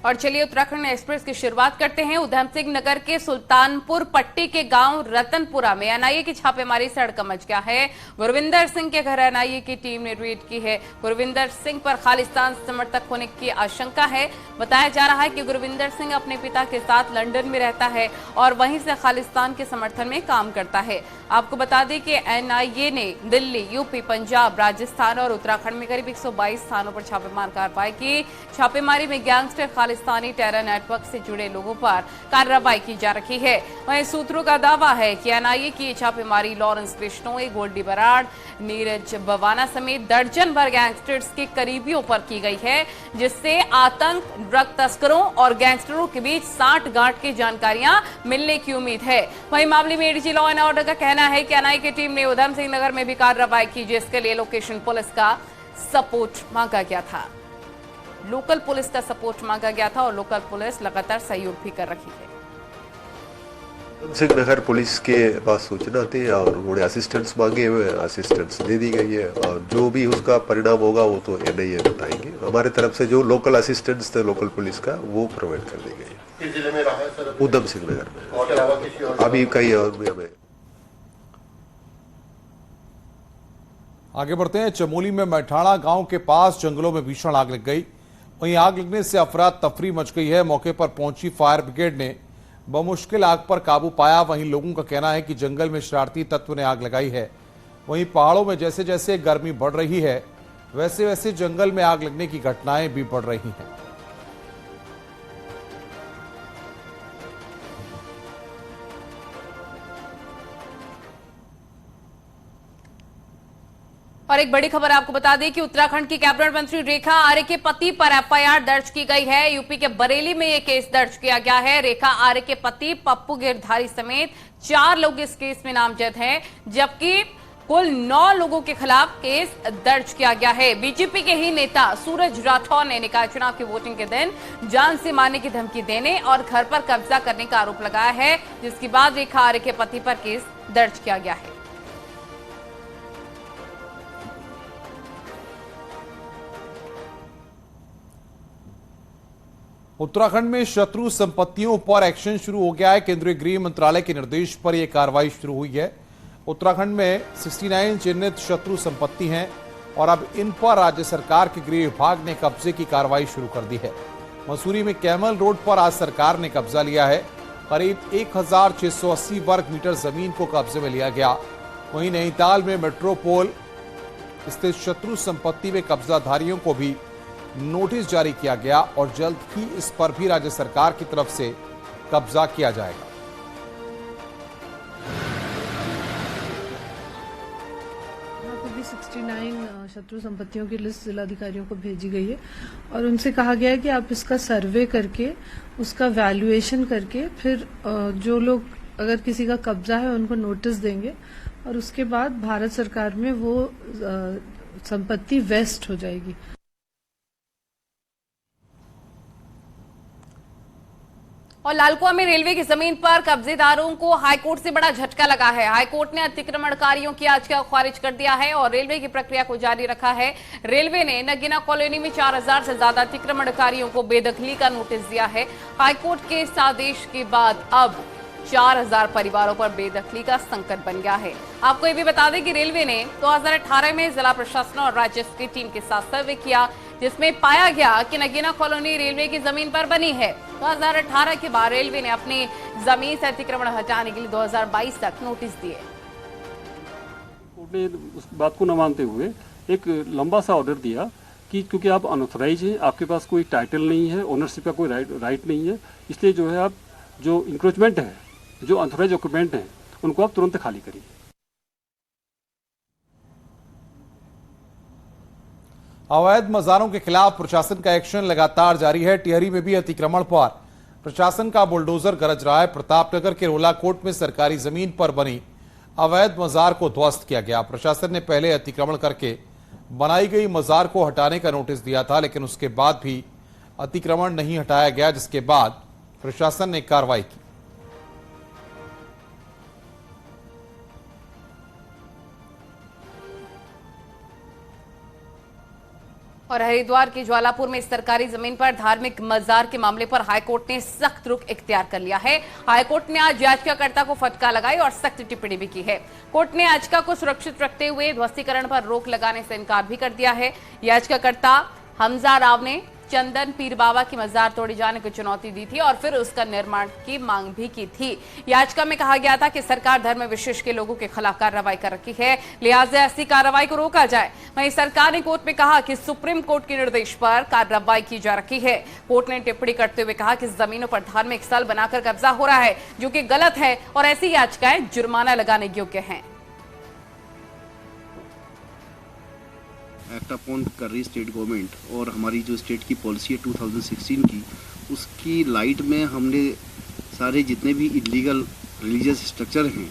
और चलिए उत्तराखंड एक्सप्रेस की शुरुआत करते हैं। उधम सिंह नगर के सुल्तानपुर पट्टी के गांव रतनपुरा में एनआईए की छापेमारी से हड़कंप मच गया है। गुरविंदर सिंह के घर एनआईए की टीम ने रेड की है। गुरविंदर सिंह पर खालिस्तान समर्थक होने की आशंका है। बताया जा रहा है कि गुरविंदर सिंह अपने पिता के साथ लंदन में रहता है और वहीं से खालिस्तान के समर्थन में काम करता है। आपको बता दें कि एनआईए ने दिल्ली, यूपी, पंजाब, राजस्थान और उत्तराखंड में करीब 122 स्थानों पर छापेमार कार्रवाई की। छापेमारी में गैंगस्टर खालिस्तानी टेरर नेटवर्क से जुड़े लोगों पर कार्रवाई की जा रही है। वहीं सूत्रों का दावा है कि एनआईए की छापेमारी लॉरेंस बिश्नोई, गोल्डी बराड़, नीरज बवाना समेत दर्जन भर गैंगस्टर्स के करीबियों पर की गई है, जिससे आतंक, ड्रग तस्करों और गैंगस्टरों के बीच साठगांठ की जानकारियां मिलने की उम्मीद है। वहीं मामले में एडीजी लॉ एंड ऑर्डर का कहना है कि एनआईए की टीम ने उधम सिंह नगर में भी कार्रवाई की, जिसके लिए लोकेशन पुलिस का सपोर्ट मांगा गया था। लोकल पुलिस का सपोर्ट मांगा गया था और लोकल पुलिस लगातार सहयोग भी कर रही है। उधम सिंह नगर पुलिस के पास सूचना थी और उन्होंने असिस्टेंस मांगे हुए, असिस्टेंस दे दी गई है और जो भी उसका परिणाम होगा वो तो एनआईए बताएंगे। हमारे तरफ से जो लोकल असिस्टेंस थे लोकल पुलिस का वो प्रोवाइड कर दी गई है। किस जिले में रहा है सर? उधम सिंह नगर में अभी कहीं और भी हमें। आगे बढ़ते हैं। चमोली में मैठाणा गांव के पास जंगलों में भीषण आग लग गई। वहीं आग लगने से अफरा तफरी मच गई है। मौके पर पहुंची फायर ब्रिगेड ने बमुश्किल आग पर काबू पाया। वहीं लोगों का कहना है कि जंगल में शरारती तत्व ने आग लगाई है। वहीं पहाड़ों में जैसे जैसे गर्मी बढ़ रही है वैसे वैसे जंगल में आग लगने की घटनाएं भी बढ़ रही हैं। और एक बड़ी खबर आपको बता दें कि उत्तराखंड की कैबिनेट मंत्री रेखा आर्य के पति पर एफआईआर दर्ज की गई है। यूपी के बरेली में यह केस दर्ज किया गया है। रेखा आर्य के पति पप्पू गिरधारी समेत 4 लोग इस केस में नामजद हैं, जबकि कुल 9 लोगों के खिलाफ केस दर्ज किया गया है। बीजेपी के ही नेता सूरज राठौर ने निकाय चुनाव की वोटिंग के दिन जान से मारने की धमकी देने और घर पर कब्जा करने का आरोप लगाया है, जिसके बाद रेखा आर्य के पति पर केस दर्ज किया गया है। उत्तराखंड में शत्रु संपत्तियों पर एक्शन शुरू हो गया है। केंद्रीय गृह मंत्रालय के निर्देश पर यह कार्रवाई शुरू हुई है। उत्तराखंड में 69 चिन्हित शत्रु संपत्ति हैं और अब इन पर राज्य सरकार के गृह विभाग ने कब्जे की कार्रवाई शुरू कर दी है। मसूरी में कैमल रोड पर आज सरकार ने कब्जा लिया है। करीब 1680 वर्ग मीटर जमीन को कब्जे में लिया गया। वहीं नैनीताल में मेट्रोपोल स्थित शत्रु संपत्ति में कब्जाधारियों को भी नोटिस जारी किया गया और जल्द ही इस पर भी राज्य सरकार की तरफ से कब्जा किया जाएगा। यहाँ पे भी 69 शत्रु संपत्तियों की लिस्ट जिलाधिकारियों को भेजी गई है और उनसे कहा गया है कि आप इसका सर्वे करके उसका वैल्यूएशन करके फिर जो लोग अगर किसी का कब्जा है उनको नोटिस देंगे और उसके बाद भारत सरकार में वो संपत्ति वेस्ट हो जाएगी। और लालकुआ में रेलवे की जमीन पर कब्जेदारों को हाईकोर्ट से बड़ा झटका लगा है। हाईकोर्ट ने अतिक्रमणकारियों की याचिका खारिज कर दिया है और रेलवे की प्रक्रिया को जारी रखा है। रेलवे ने नगीना कॉलोनी में 4000 से ज्यादा अतिक्रमणकारियों को बेदखली का नोटिस दिया है। हाईकोर्ट के इस आदेश के बाद अब 4000 परिवारों पर बेदखली का संकट बन गया है। आपको ये भी बता दें कि रेलवे ने 2018 में जिला प्रशासन और राजस्व की टीम के साथ सर्वे किया, जिसमें पाया गया कि नगीना कॉलोनी रेलवे की जमीन पर बनी है। 2018 के बाद रेलवे ने अपनी जमीन से अतिक्रमण हटाने के लिए 2022 तक नोटिस दिए। कोर्ट ने उस बात को न मानते हुए एक लंबा सा ऑर्डर दिया कि क्योंकि आप अनऑथराइज हैं, आपके पास कोई टाइटल नहीं है, ओनरशिप का कोई राइट नहीं है, इसलिए जो है आप जो इंक्रोचमेंट है, जो अनऑथराइज ऑक्यूपेंट हैं, उनको आप तुरंत खाली करिए। अवैध मजारों के खिलाफ प्रशासन का एक्शन लगातार जारी है। टिहरी में भी अतिक्रमण पर प्रशासन का बुलडोजर गरज रहा है। प्रतापनगर के रोलाकोट में सरकारी जमीन पर बनी अवैध मजार को ध्वस्त किया गया। प्रशासन ने पहले अतिक्रमण करके बनाई गई मजार को हटाने का नोटिस दिया था, लेकिन उसके बाद भी अतिक्रमण नहीं हटाया गया, जिसके बाद प्रशासन ने कार्रवाई की। और हरिद्वार के ज्वालापुर में सरकारी जमीन पर धार्मिक मजार के मामले पर हाईकोर्ट ने सख्त रुख इख्तियार कर लिया है। हाईकोर्ट ने आज याचिकाकर्ता को फटकार लगाई और सख्त टिप्पणी भी की है। कोर्ट ने याचिका को सुरक्षित रखते हुए ध्वस्तीकरण पर रोक लगाने से इनकार भी कर दिया है। याचिकाकर्ता हमजा राव ने चंदन पीर बाबा की मजार तोड़े जाने को चुनौती दी थी और फिर उसका निर्माण की मांग भी की थी। याचिका में कहा गया था कि सरकार धर्म विशेष के लोगों के खिलाफ कार्रवाई कर रखी है, लिहाजा ऐसी कार्रवाई को रोका जाए। वहीं सरकार ने कोर्ट में कहा कि सुप्रीम कोर्ट के निर्देश पर कार्रवाई की जा रही है। कोर्ट ने टिप्पणी करते हुए कहा कि जमीनों पर धार्मिक स्थल बनाकर कब्जा हो रहा है, जो कि गलत है और ऐसी याचिकाएं जुर्माना लगाने योग्य हैं। एक्ट अपॉन कर रही स्टेट गवर्नमेंट और हमारी जो स्टेट की पॉलिसी है 2016 की, उसकी लाइट में हमने सारे जितने भी इलीगल रिलीजियस स्ट्रक्चर हैं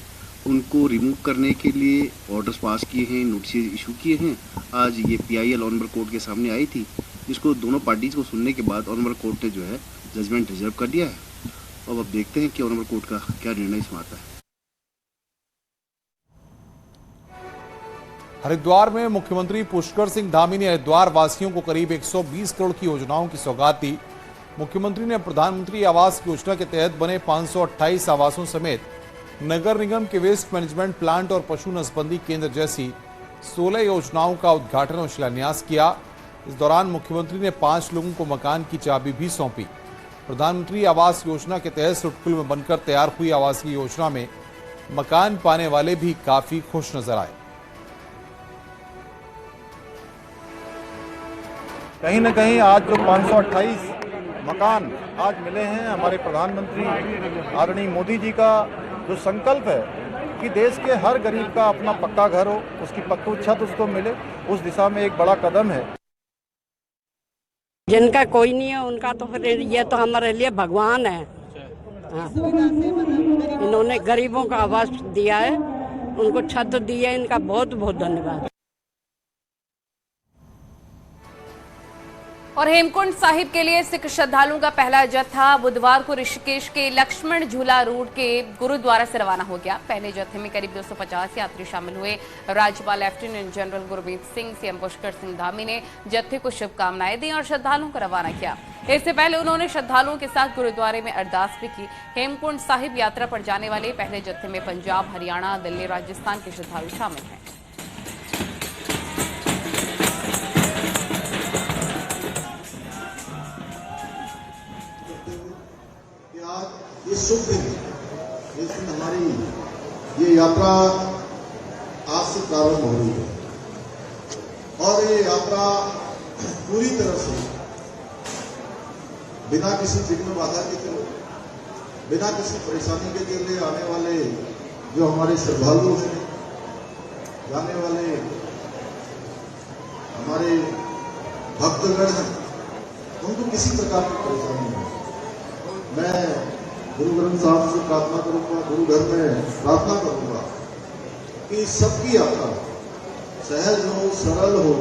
उनको रिमूव करने के लिए ऑर्डर्स पास किए हैं, नोटिस इशू किए हैं। आज ये PIL ऑनरेबल कोर्ट के सामने आई थी, जिसको दोनों पार्टीज को सुनने के बाद ऑनरेबल कोर्ट ने जो है जजमेंट रिजर्व कर दिया है। अब देखते हैं कि ऑनरेबल कोर्ट का क्या निर्णय इसमें आता है। हरिद्वार में मुख्यमंत्री पुष्कर सिंह धामी ने हरिद्वार वासियों को करीब 120 करोड़ की योजनाओं की सौगात दी। मुख्यमंत्री ने प्रधानमंत्री आवास योजना के तहत बने 528 आवासों समेत नगर निगम के वेस्ट मैनेजमेंट प्लांट और पशु नसबंदी केंद्र जैसी 16 योजनाओं का उद्घाटन और शिलान्यास किया। इस दौरान मुख्यमंत्री ने 5 लोगों को मकान की चाबी भी सौंपी। प्रधानमंत्री आवास योजना के तहत सुटकुल में बनकर तैयार हुई आवासीय योजना में मकान पाने वाले भी काफी खुश नजर आए। कहीं न कहीं आज जो 528 मकान आज मिले हैं, हमारे प्रधानमंत्री आदरणीय मोदी जी का जो संकल्प है कि देश के हर गरीब का अपना पक्का घर हो, उसकी पक्की छत उसको मिले, उस दिशा में एक बड़ा कदम है। जिनका कोई नहीं है उनका तो फिर ये तो हमारे लिए भगवान है। हाँ। इन्होंने गरीबों का आवास दिया है, उनको छत दी है, इनका बहुत बहुत धन्यवाद। और हेमकुंड साहिब के लिए सिख श्रद्धालुओं का पहला जत्था बुधवार को ऋषिकेश के लक्ष्मण झूला रोड के गुरुद्वारा से रवाना हो गया। पहले जत्थे में करीब 250 यात्री शामिल हुए। राज्यपाल lieutenant general Gurmeet Singh, CM Pushkar Singh Dhami ने जत्थे को शुभकामनाएं दी और श्रद्धालुओं को रवाना किया। इससे पहले उन्होंने श्रद्धालुओं के साथ गुरुद्वारे में अरदास भी की। हेमकुंड साहिब यात्रा पर जाने वाले पहले जत्थे में पंजाब, हरियाणा, दिल्ली, राजस्थान के श्रद्धालु शामिल हैं। ये शुभ दिन, इस दिन हमारी ये यात्रा आज से प्रारंभ हो रही है और ये यात्रा पूरी तरह से बिना किसी विघ्न बाधा के चले, बिना किसी परेशानी के चले आने वाले जो हमारे श्रद्धालु हैं, जाने वाले हमारे भक्तगण हैं, उनको किसी प्रकार की परेशानी नहीं। मैं गुरु ग्रंथ साहब से प्रार्थना करूंगा, गुरु घर में प्रार्थना करूंगा कि सबकी यात्रा सहज हो, सरल हो।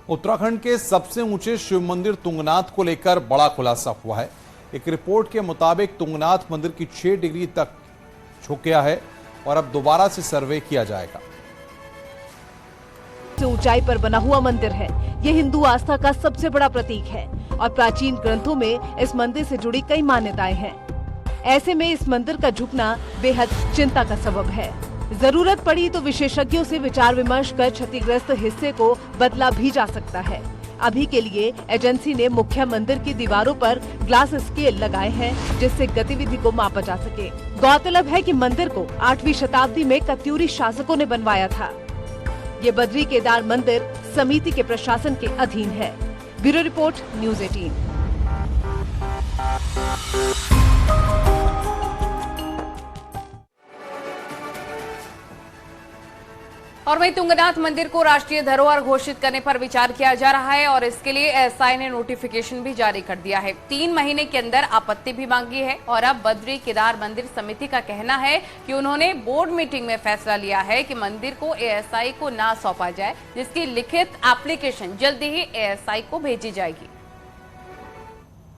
उत्तराखंड के सबसे ऊंचे शिव मंदिर तुंगनाथ को लेकर बड़ा खुलासा हुआ है। एक रिपोर्ट के मुताबिक तुंगनाथ मंदिर की 6 डिग्री तक झुक गया है और अब दोबारा से सर्वे किया जाएगा। ऊंचाई पर बना हुआ मंदिर है। ये हिंदू आस्था का सबसे बड़ा प्रतीक है और प्राचीन ग्रंथों में इस मंदिर से जुड़ी कई मान्यताएं हैं। ऐसे में इस मंदिर का झुकना बेहद चिंता का सबब है। जरूरत पड़ी तो विशेषज्ञों से विचार विमर्श कर क्षतिग्रस्त हिस्से को बदला भी जा सकता है। अभी के लिए एजेंसी ने मुख्य मंदिर की दीवारों पर ग्लास स्केल लगाए हैं, जिससे गतिविधि को मापा जा सके। गौरतलब है कि मंदिर को 8वीं शताब्दी में कत्यूरी शासकों ने बनवाया था। ये बद्री केदार मंदिर समिति के प्रशासन के अधीन है। Bureau report, news 18। और वहीं तुंगनाथ मंदिर को राष्ट्रीय धरोहर घोषित करने पर विचार किया जा रहा है और इसके लिए SI ने नोटिफिकेशन भी जारी कर दिया है। 3 महीने के अंदर आपत्ति भी मांगी है और अब बद्री केदार मंदिर समिति का कहना है कि उन्होंने बोर्ड मीटिंग में फैसला लिया है कि मंदिर को ASI को ना सौंपा जाए, जिसकी लिखित एप्लीकेशन जल्दी ही ASI को भेजी जाएगी।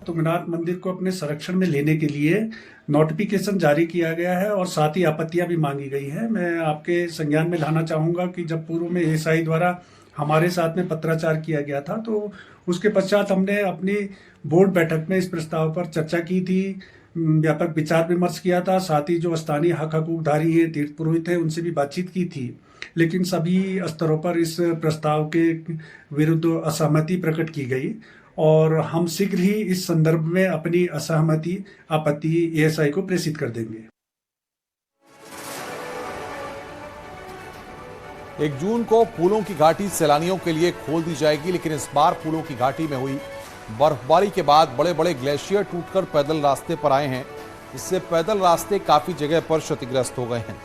तुंगनाथ मंदिर को अपने संरक्षण में लेने के लिए नोटिफिकेशन जारी किया गया है और साथ ही आपत्तियां भी मांगी गई है। मैं आपके संज्ञान में लाना चाहूँगा कि जब पूर्व में एएसआई द्वारा हमारे साथ में पत्राचार किया गया था तो उसके पश्चात हमने अपनी बोर्ड बैठक में इस प्रस्ताव पर चर्चा की थी, व्यापक विचार विमर्श किया था। साथ ही जो स्थानीय हक हकूकधारी हैं, तीर्थ पुरोहित हैं, उनसे भी बातचीत की थी, लेकिन सभी स्तरों पर इस प्रस्ताव के विरुद्ध असहमति प्रकट की गई और हम शीघ्र ही इस संदर्भ में अपनी असहमति आपत्ति एएसआई को प्रेषित कर देंगे। 1 जून को फूलों की घाटी सैलानियों के लिए खोल दी जाएगी, लेकिन इस बार फूलों की घाटी में हुई बर्फबारी के बाद बड़े बड़े ग्लेशियर टूटकर पैदल रास्ते पर आए हैं, जिससे पैदल रास्ते काफी जगह पर क्षतिग्रस्त हो गए हैं।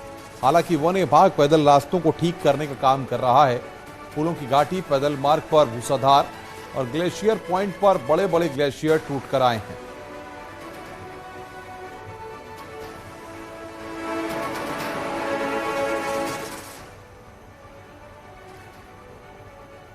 हालांकि वन विभाग पैदल रास्तों को ठीक करने का काम कर रहा है। फूलों की घाटी पैदल मार्ग पर मूसलाधार और ग्लेशियर पॉइंट पर बड़े बड़े ग्लेशियर टूटकर आए हैं।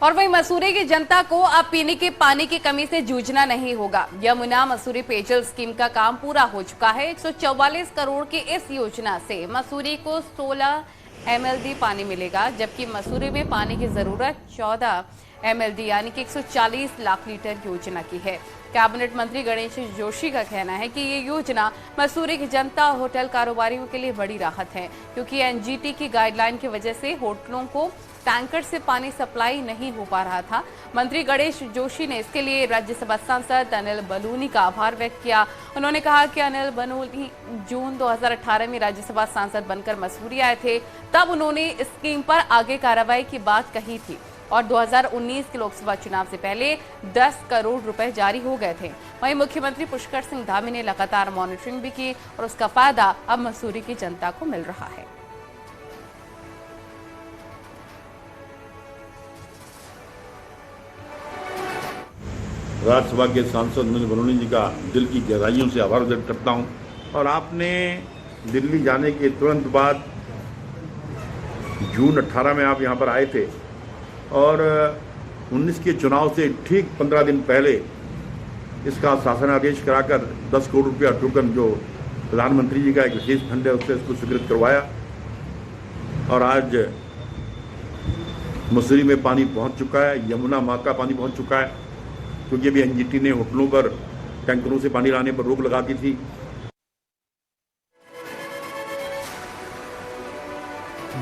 और वहीं मसूरी की जनता को अब पीने के पानी की कमी से जूझना नहीं होगा। यमुना मसूरी पेयजल स्कीम का काम पूरा हो चुका है। 144 करोड़ की इस योजना से मसूरी को 16 MLD पानी मिलेगा, जबकि मसूरी में पानी की जरूरत 14 MLD यानी कि 140 लाख लीटर योजना की है। कैबिनेट मंत्री गणेश जोशी का कहना है कि ये योजना मसूरी की जनता और होटल कारोबारियों के लिए बड़ी राहत है, क्योंकि एनजीटी की गाइडलाइन की वजह से होटलों को टैंकर से पानी सप्लाई नहीं हो पा रहा था। मंत्री गणेश जोशी ने इसके लिए राज्यसभा सांसद अनिल बलूनी का आभार व्यक्त किया। उन्होंने कहा कि अनिल बलूनी जून 2018 में राज्यसभा सांसद बनकर मसूरी आए थे, तब उन्होंने इस स्कीम पर आगे कार्रवाई की बात कही थी और 2019 के लोकसभा चुनाव से पहले 10 करोड़ रुपए जारी हो गए थे। वहीं मुख्यमंत्री पुष्कर सिंह धामी ने लगातार मॉनिटरिंग भी की और उसका फायदा अब मसूरी की जनता को मिल रहा है। राज्यसभा के सांसद अनिल बलूनी जी का दिल की गहराइयों से आभार व्यक्त करता हूं। और आपने दिल्ली जाने के तुरंत बाद जून 18 में आप यहां पर आए थे और 19 के चुनाव से ठीक 15 दिन पहले इसका शासनादेश कराकर 10 करोड़ रुपया टोकन जो प्रधानमंत्री जी का एक विशेष फंड है उससे इसको स्वीकृत करवाया और आज मसूरी में पानी पहुंच चुका है, यमुना माँ का पानी पहुंच चुका है, क्योंकि अभी एनजीटी ने होटलों पर टैंकरों से पानी लाने पर रोक लगा दी थी।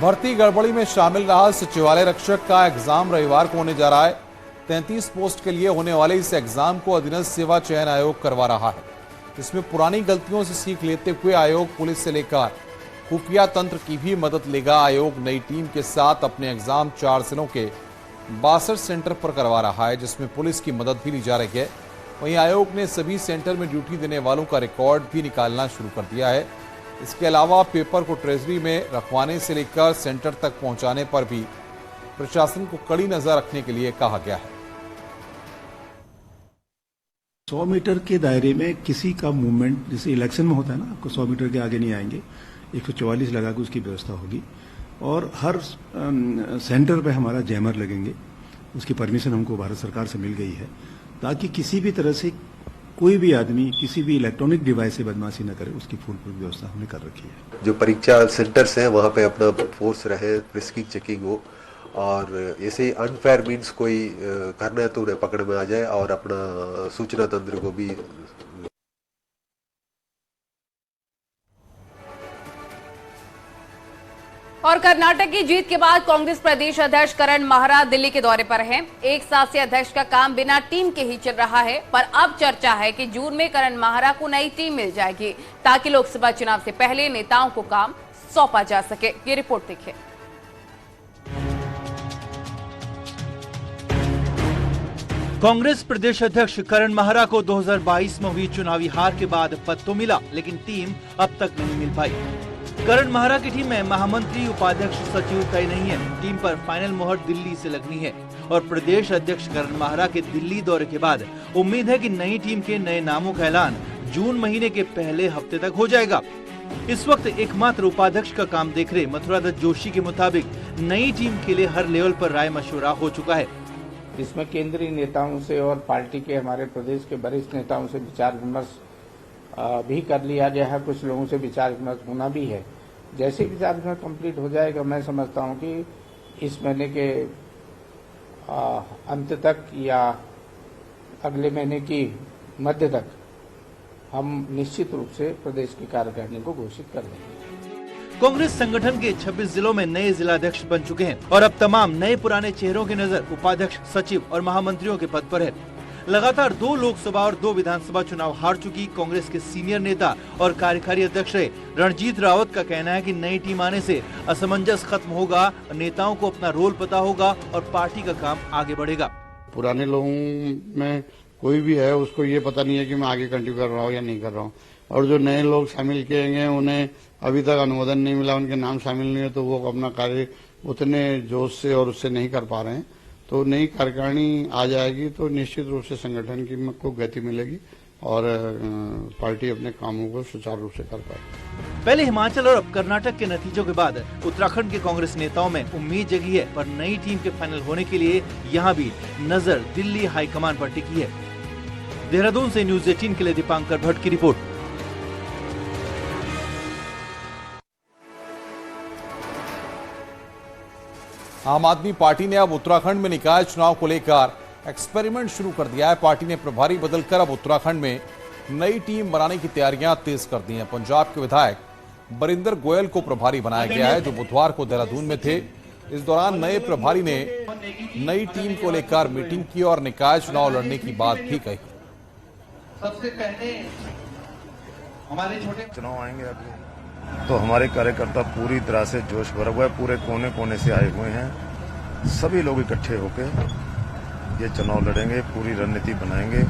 भर्ती गड़बड़ी में शामिल रहा सचिवालय रक्षक का एग्जाम रविवार को होने जा रहा है। 33 पोस्ट के लिए होने वाले इस एग्जाम को अधीनस्थ सेवा चयन आयोग करवा रहा है। इसमें पुरानी गलतियों से सीख लेते हुए आयोग पुलिस से लेकर खुफिया तंत्र की भी मदद लेगा। आयोग नई टीम के साथ अपने एग्जाम 4 जिलों के 62 सेंटर पर करवा रहा है, जिसमें पुलिस की मदद भी ली जा रही है। वहीं आयोग ने सभी सेंटर में ड्यूटी देने वालों का रिकॉर्ड भी निकालना शुरू कर दिया है। इसके अलावा पेपर को ट्रेजरी में रखवाने से लेकर सेंटर तक पहुंचाने पर भी प्रशासन को कड़ी नजर रखने के लिए कहा गया है। 100 मीटर के दायरे में किसी का मूवमेंट, जैसे इलेक्शन में होता है ना, आपको 100 मीटर के आगे नहीं आएंगे, 144 लगा के उसकी व्यवस्था होगी और हर सेंटर पे हमारा जैमर लगेंगे। उसकी परमिशन हमको भारत सरकार से मिल गई है, ताकि किसी भी तरह से कोई भी आदमी किसी भी इलेक्ट्रॉनिक डिवाइस से बदमाशी न करे, उसकी फुल व्यवस्था हमने कर रखी है। जो परीक्षा सेंटर्स हैं वहाँ पे अपना फोर्स रहे, फ्रिस्किंग चेकिंग हो और ऐसे अनफेयर मीन्स कोई करना है तो उन्हें पकड़ में आ जाए और अपना सूचना तंत्र को भी। और कर्नाटक की जीत के बाद कांग्रेस प्रदेश अध्यक्ष करण माहरा दिल्ली के दौरे पर हैं। एक साथ से अध्यक्ष का काम बिना टीम के ही चल रहा है, पर अब चर्चा है कि जून में करण माहरा को नई टीम मिल जाएगी ताकि लोकसभा चुनाव से पहले नेताओं को काम सौंपा जा सके। ये रिपोर्ट देखिए। कांग्रेस प्रदेश अध्यक्ष करण माहरा को 2022 में हुई चुनावी हार के बाद पद तो मिला, लेकिन टीम अब तक नहीं मिल पाई। करण माहरा की टीम में महामंत्री, उपाध्यक्ष, सचिव तय नहीं है। टीम पर फाइनल मोहर दिल्ली से लगनी है और प्रदेश अध्यक्ष करण माहरा के दिल्ली दौरे के बाद उम्मीद है कि नई टीम के नए नामों का ऐलान जून महीने के पहले हफ्ते तक हो जाएगा। इस वक्त एकमात्र उपाध्यक्ष का काम देख रहे मथुरा दत्त जोशी के मुताबिक नई टीम के लिए हर लेवल पर राय मशवरा हो चुका है। जिसमें केंद्रीय नेताओं से और पार्टी के हमारे प्रदेश के वरिष्ठ नेताओं से विचार विमर्श भी कर लिया गया है। कुछ लोगों से विचार विमर्श होना भी है। जैसे ही विचार विमर्श कंप्लीट हो जाएगा, मैं समझता हूं कि इस महीने के अंत तक या अगले महीने की मध्य तक हम निश्चित रूप से प्रदेश की कार्यकारिणी को घोषित कर देंगे। कांग्रेस संगठन के 26 जिलों में नए जिलाध्यक्ष बन चुके हैं और अब तमाम नए पुराने चेहरों की नजर उपाध्यक्ष, सचिव और महामंत्रियों के पद पर है। लगातार 2 लोकसभा और 2 विधानसभा चुनाव हार चुकी कांग्रेस के सीनियर नेता और कार्यकारी अध्यक्ष रहे रणजीत रावत का कहना है कि नई टीम आने से असमंजस खत्म होगा, नेताओं को अपना रोल पता होगा और पार्टी का काम आगे बढ़ेगा। पुराने लोगों में कोई भी है उसको ये पता नहीं है कि मैं आगे कंटिन्यू कर रहा हूँ या नहीं कर रहा हूँ, और जो नए लोग शामिल किए गए उन्हें अभी तक अनुमोदन नहीं मिला, उनके नाम शामिल नहीं है, तो वो अपना कार्य उतने जोश से और उससे नहीं कर पा रहे हैं। तो नई कार्यकारिणी आ जाएगी तो निश्चित रूप से संगठन की को गति मिलेगी और पार्टी अपने कामों को सुचारू रूप से कर पाएगी। पहले हिमाचल और अब कर्नाटक के नतीजों के बाद उत्तराखंड के कांग्रेस नेताओं में उम्मीद जगी है, पर नई टीम के फाइनल होने के लिए यहां भी नजर दिल्ली हाईकमान पर टिकी है। देहरादून से न्यूज 18 के लिए दीपांकर भट्ट की रिपोर्ट। आम आदमी पार्टी ने अब उत्तराखंड में निकाय चुनाव को लेकर एक्सपेरिमेंट शुरू कर दिया है। पार्टी ने प्रभारी बदलकर अब उत्तराखंड में नई टीम बनाने की तैयारियां तेज कर दी हैं। पंजाब के विधायक बरिंदर गोयल को प्रभारी बनाया गया है, जो बुधवार को देहरादून में थे। इस दौरान नए प्रभारी ने नई टीम को लेकर मीटिंग की और निकाय चुनाव लड़ने की बात भी कही। सबसे पहले हमारे छोटे चुनाव आएंगे अभी, तो हमारे कार्यकर्ता पूरी तरह से जोश भरा हुआ है, पूरे कोने कोने से आए हुए हैं। सभी लोग इकट्ठे होकर ये चुनाव लड़ेंगे, पूरी रणनीति बनाएंगे।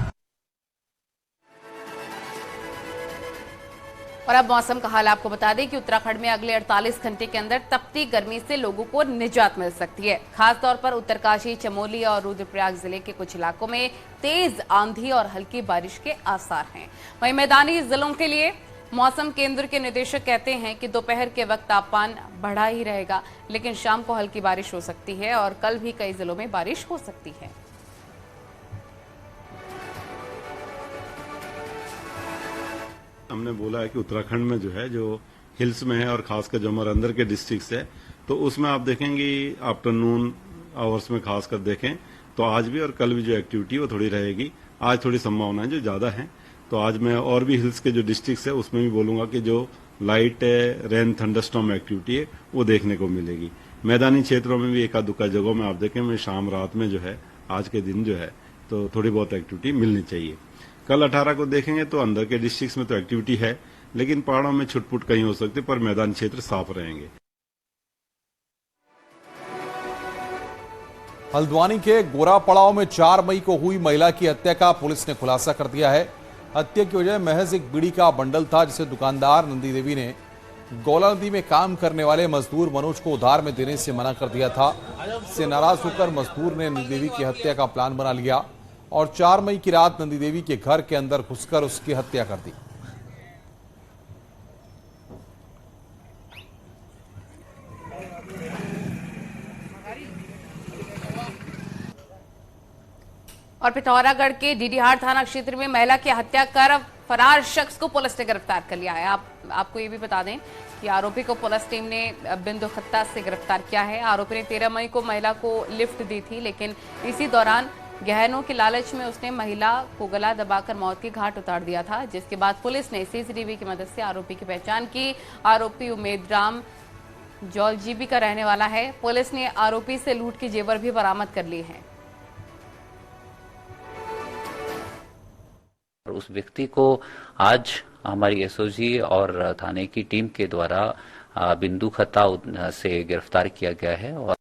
और अब मौसम का हाल आपको बता दें कि उत्तराखंड में अगले 48 घंटे के अंदर तपती गर्मी से लोगों को निजात मिल सकती है। खासतौर पर उत्तरकाशी, चमोली और रुद्रप्रयाग जिले के कुछ इलाकों में तेज आंधी और हल्की बारिश के आसार हैं। वहीं मैदानी जिलों के लिए मौसम केंद्र के निदेशक कहते हैं कि दोपहर के वक्त तापमान बढ़ा ही रहेगा, लेकिन शाम को हल्की बारिश हो सकती है और कल भी कई जिलों में बारिश हो सकती है। हमने बोला है कि उत्तराखंड में जो है, जो हिल्स में है और खासकर जो हमारे अंदर के डिस्ट्रिक्ट्स है, तो उसमें आप देखेंगे आफ्टरनून आवर्स में खासकर देखें तो आज भी और कल भी जो एक्टिविटी वो थोड़ी रहेगी। आज थोड़ी संभावनाएं जो ज्यादा है, तो आज मैं और भी हिल्स के जो डिस्ट्रिक्ट्स है उसमें भी बोलूंगा कि जो लाइट रेन थंडरस्टॉर्म एक्टिविटी है वो देखने को मिलेगी। मैदानी क्षेत्रों में भी एक दुक्का जगहों में आप देखें में शाम रात में जो है, आज के दिन जो है, तो थोड़ी बहुत एक्टिविटी मिलनी चाहिए। कल 18 को देखेंगे तो अंदर के डिस्ट्रिक्ट्स में तो एक्टिविटी है, लेकिन पहाड़ों में छुटपुट कहीं हो सकती है, पर मैदानी क्षेत्र साफ रहेंगे। हल्द्वानी के गोरा पड़ाव में 4 मई को हुई महिला की हत्या का पुलिस ने खुलासा कर दिया है। हत्या की वजह महज एक बीड़ी का बंडल था, जिसे दुकानदार नंदी देवी ने गौला नदी में काम करने वाले मजदूर मनोज को उधार में देने से मना कर दिया था। इससे नाराज होकर मजदूर ने नंदी देवी की हत्या का प्लान बना लिया और 4 मई की रात नंदी देवी के घर के अंदर घुसकर उसकी हत्या कर दी। और पिथौरागढ़ के डीडीहार थाना क्षेत्र में महिला की हत्या कर फरार शख्स को पुलिस ने गिरफ्तार कर लिया है। आपको ये भी बता दें कि आरोपी को पुलिस टीम ने बिंदु खत्ता से गिरफ्तार किया है। आरोपी ने 13 मई को महिला को लिफ्ट दी थी, लेकिन इसी दौरान गहनों के लालच में उसने महिला को गला दबाकर मौत की घाट उतार दिया था, जिसके बाद पुलिस ने सीसीटीवी की मदद से आरोपी की पहचान की। आरोपी उमेद राम जौलजीबी का रहने वाला है। पुलिस ने आरोपी से लूट के जेवर भी बरामद कर लिए हैं। उस व्यक्ति को आज हमारी एसओजी और थाने की टीम के द्वारा बिंदु खत्ता से गिरफ्तार किया गया है। और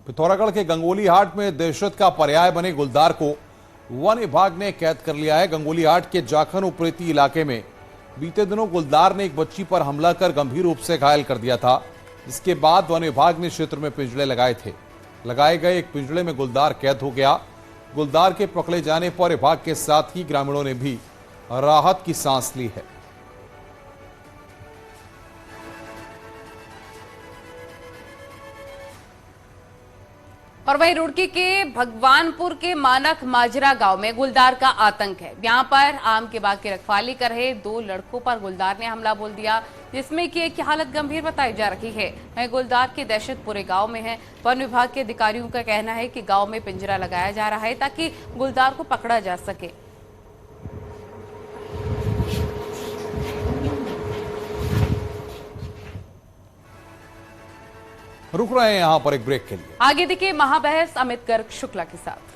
पिथौरागढ़ के गंगोली हाट में दहशत का पर्याय बने गुलदार को वन विभाग ने कैद कर लिया है। गंगोली हाट के जाखन उपरेती इलाके में बीते दिनों गुलदार ने एक बच्ची पर हमला कर गंभीर रूप से घायल कर दिया था। इसके बाद वन विभाग ने क्षेत्र में पिंजड़े लगाए थे। लगाए गए एक पिंजड़े में गुलदार कैद हो गया। गुलदार के पकड़े जाने पर विभाग के साथ ही ग्रामीणों ने भी राहत की सांस ली है। और वहीं रुड़की के भगवानपुर के मानक माजरा गांव में गुलदार का आतंक है। यहां पर आम के बाग की रखवाली कर रहे 2 लड़कों पर गुलदार ने हमला बोल दिया, जिसमें कि एक की हालत गंभीर बताई जा रही है। वहीं गुलदार की दहशत पूरे गांव में है। वन विभाग के अधिकारियों का कहना है कि गांव में पिंजरा लगाया जा रहा है ताकि गुलदार को पकड़ा जा सके। रुक रहे हैं यहां पर एक ब्रेक के लिए। आगे देखिए महाबहस अमित गर्ग शुक्ला के साथ।